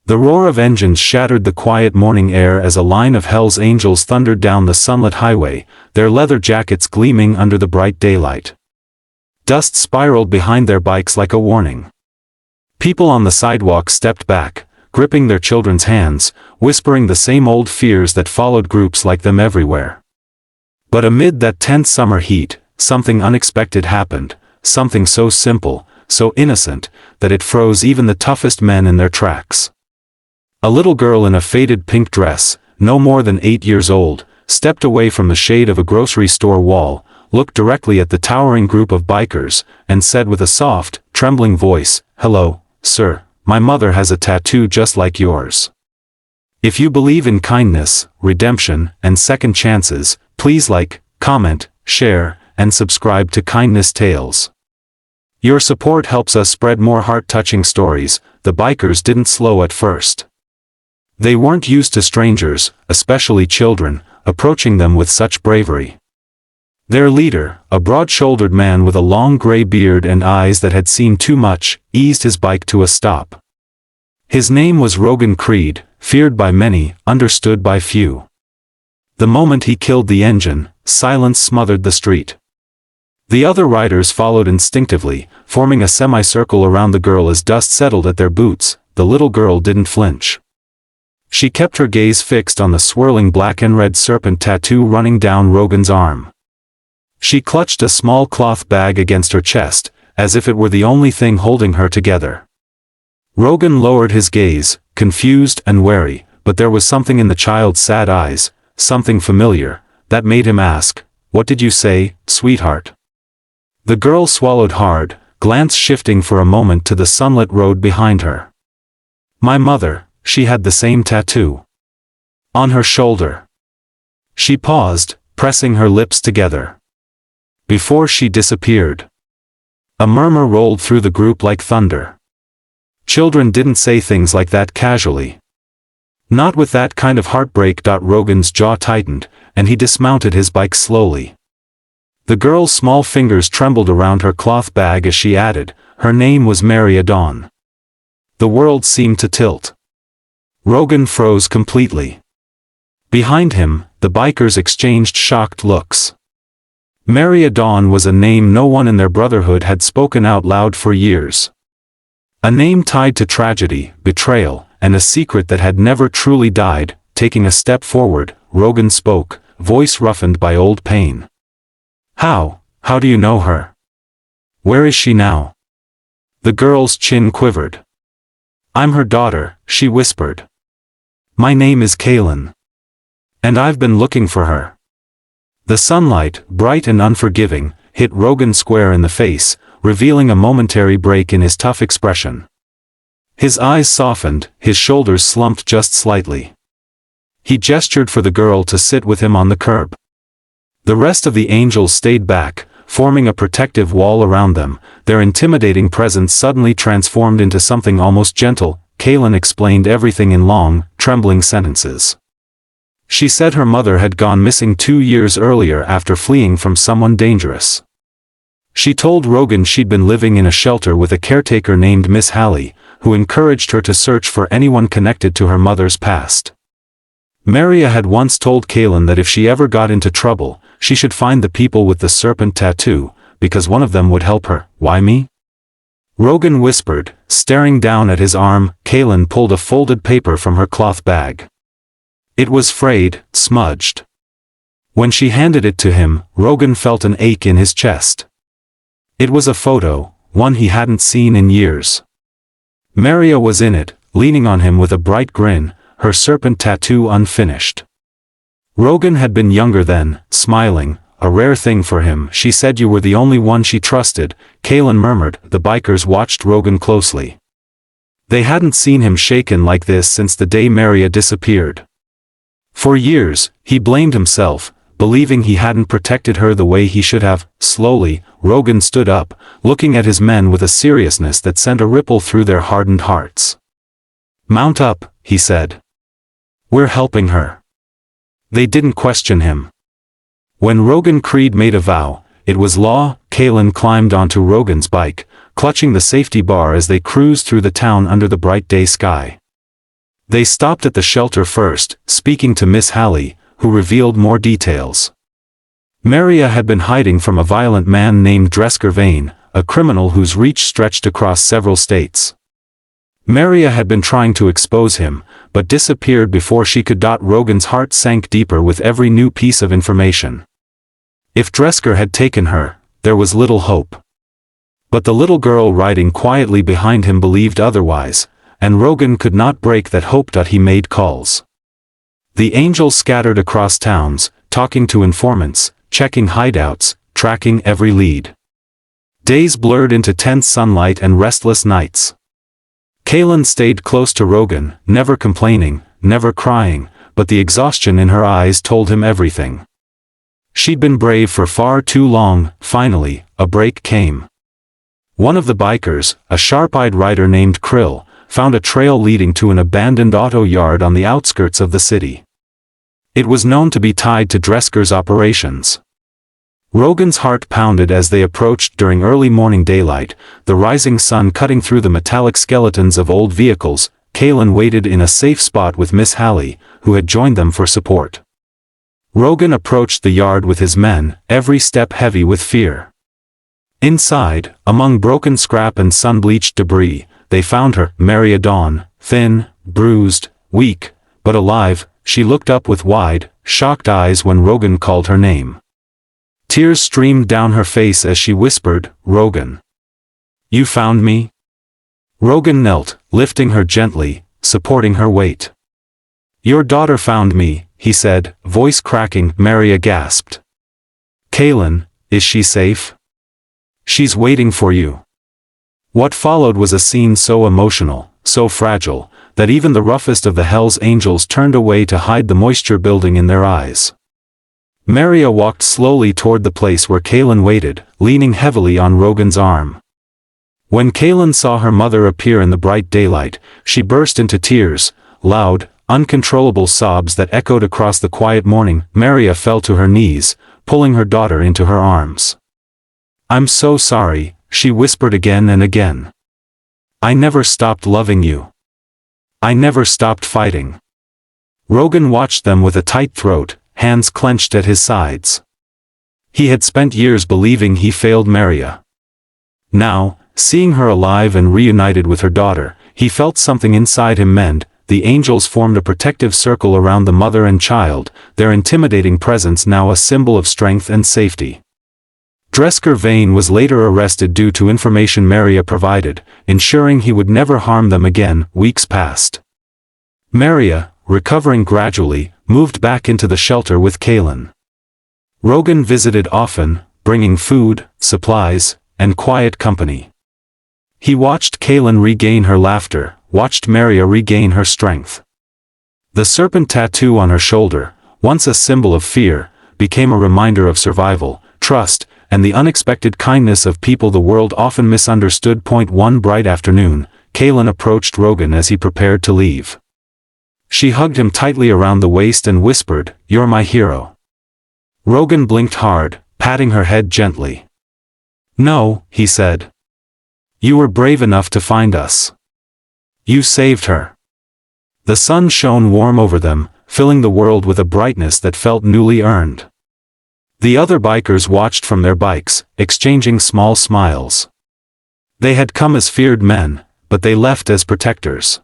The roar of engines shattered the quiet morning air as a line of Hell's Angels thundered down the sunlit highway, their leather jackets gleaming under the bright daylight. Dust spiraled behind their bikes like a warning. People on the sidewalk stepped back, gripping their children's hands, whispering the same old fears that followed groups like them everywhere. But amid that tense summer heat, something unexpected happened, something so simple, so innocent, that it froze even the toughest men in their tracks. A little girl in a faded pink dress, no more than 8 years old, stepped away from the shade of a grocery store wall, looked directly at the towering group of bikers, and said with a soft, trembling voice, "Hello, sir, my mother has a tattoo just like yours. If you believe in kindness, redemption, and second chances, please like, comment, share, and subscribe to Kindness Tales. Your support helps us spread more heart-touching stories." The bikers didn't slow at first. They weren't used to strangers, especially children, approaching them with such bravery. Their leader, a broad-shouldered man with a long gray beard and eyes that had seen too much, eased his bike to a stop. His name was Rogan Creed, feared by many, understood by few. The moment he killed the engine, silence smothered the street. The other riders followed instinctively, forming a semicircle around the girl as dust settled at their boots. The little girl didn't flinch. She kept her gaze fixed on the swirling black and red serpent tattoo running down Rogan's arm. She clutched a small cloth bag against her chest, as if it were the only thing holding her together. Rogan lowered his gaze, confused and wary, but there was something in the child's sad eyes, something familiar, that made him ask, "What did you say, sweetheart?" The girl swallowed hard, glance shifting for a moment to the sunlit road behind her. "My mother, she had the same tattoo. On her shoulder." She paused, pressing her lips together. Before she disappeared. A murmur rolled through the group like thunder. Children didn't say things like that casually. Not with that kind of heartbreak. Rogan's jaw tightened, and he dismounted his bike slowly. The girl's small fingers trembled around her cloth bag as she added, "Her name was Mary Dawn." The world seemed to tilt. Rogan froze completely. Behind him, the bikers exchanged shocked looks. Mary Dawn was a name no one in their brotherhood had spoken out loud for years. A name tied to tragedy, betrayal, and a secret that had never truly died. Taking a step forward, Rogan spoke, voice roughened by old pain. How do you know her? Where is she now?" The girl's chin quivered. "I'm her daughter," she whispered. "My name is Kaylin. And I've been looking for her." The sunlight, bright and unforgiving, hit Rogan square in the face, revealing a momentary break in his tough expression. His eyes softened, his shoulders slumped just slightly. He gestured for the girl to sit with him on the curb. The rest of the angels stayed back, forming a protective wall around them, their intimidating presence suddenly transformed into something almost gentle. Kaylin explained everything in long, trembling sentences. She said her mother had gone missing 2 years earlier after fleeing from someone dangerous. She told Rogan she'd been living in a shelter with a caretaker named Miss Hallie, who encouraged her to search for anyone connected to her mother's past. Maria had once told Kaylin that if she ever got into trouble, she should find the people with the serpent tattoo, because one of them would help her. "Why me?" Rogan whispered, staring down at his arm. Kaylin pulled a folded paper from her cloth bag. It was frayed, smudged. When she handed it to him, Rogan felt an ache in his chest. It was a photo, one he hadn't seen in years. Maria was in it, leaning on him with a bright grin, her serpent tattoo unfinished. Rogan had been younger then, smiling, a rare thing for him. "She said you were the only one she trusted," Kaylin murmured. The bikers watched Rogan closely. They hadn't seen him shaken like this since the day Maria disappeared. For years, he blamed himself, believing he hadn't protected her the way he should have. Slowly, Rogan stood up, looking at his men with a seriousness that sent a ripple through their hardened hearts. "Mount up," he said. "We're helping her." They didn't question him. When Rogan Creed made a vow, it was law. Kaylin climbed onto Rogan's bike, clutching the safety bar as they cruised through the town under the bright day sky. They stopped at the shelter first, speaking to Miss Hallie, who revealed more details. Maria had been hiding from a violent man named Dresker Vane, a criminal whose reach stretched across several states. Maria had been trying to expose him, but disappeared before she could. Rogan's heart sank deeper with every new piece of information. If Dresker had taken her, there was little hope. But the little girl riding quietly behind him believed otherwise, and Rogan could not break that hope. He made calls. The angels scattered across towns, talking to informants, checking hideouts, tracking every lead. Days blurred into tense sunlight and restless nights. Kaylin stayed close to Rogan, never complaining, never crying, but the exhaustion in her eyes told him everything. She'd been brave for far too long. Finally, a break came. One of the bikers, a sharp-eyed rider named Krill, found a trail leading to an abandoned auto yard on the outskirts of the city. It was known to be tied to Dresker's operations. Rogan's heart pounded as they approached during early morning daylight, the rising sun cutting through the metallic skeletons of old vehicles. Kaylin waited in a safe spot with Miss Hallie, who had joined them for support. Rogan approached the yard with his men, every step heavy with fear. Inside, among broken scrap and sun-bleached debris, they found her, Maria Dawn, thin, bruised, weak, but alive. She looked up with wide, shocked eyes when Rogan called her name. Tears streamed down her face as she whispered, "Rogan. You found me?" Rogan knelt, lifting her gently, supporting her weight. "Your daughter found me," he said, voice cracking. Maria gasped. "Kaylin, is she safe?" "She's waiting for you." What followed was a scene so emotional, so fragile, that even the roughest of the Hell's Angels turned away to hide the moisture building in their eyes. Maria walked slowly toward the place where Kaylin waited, leaning heavily on Rogan's arm. When Kaylin saw her mother appear in the bright daylight, she burst into tears, loud, uncontrollable sobs that echoed across the quiet morning. Maria fell to her knees, pulling her daughter into her arms. "I'm so sorry," she whispered again and again. "I never stopped loving you. I never stopped fighting." Rogan watched them with a tight throat, hands clenched at his sides. He had spent years believing he failed Maria. Now, seeing her alive and reunited with her daughter, he felt something inside him mend. The angels formed a protective circle around the mother and child, their intimidating presence now a symbol of strength and safety. Dresker Vane was later arrested due to information Maria provided, ensuring he would never harm them again. Weeks passed. Maria, recovering gradually, moved back into the shelter with Kaylin. Rogan visited often, bringing food, supplies, and quiet company. He watched Kaylin regain her laughter, watched Maria regain her strength. The serpent tattoo on her shoulder, once a symbol of fear, became a reminder of survival, trust, and the unexpected kindness of people the world often misunderstood. One bright afternoon, Kaylin approached Rogan as he prepared to leave. She hugged him tightly around the waist and whispered, "You're my hero." Rogan blinked hard, patting her head gently. "No," he said. "You were brave enough to find us. You saved her." The sun shone warm over them, filling the world with a brightness that felt newly earned. The other bikers watched from their bikes, exchanging small smiles. They had come as feared men, but they left as protectors.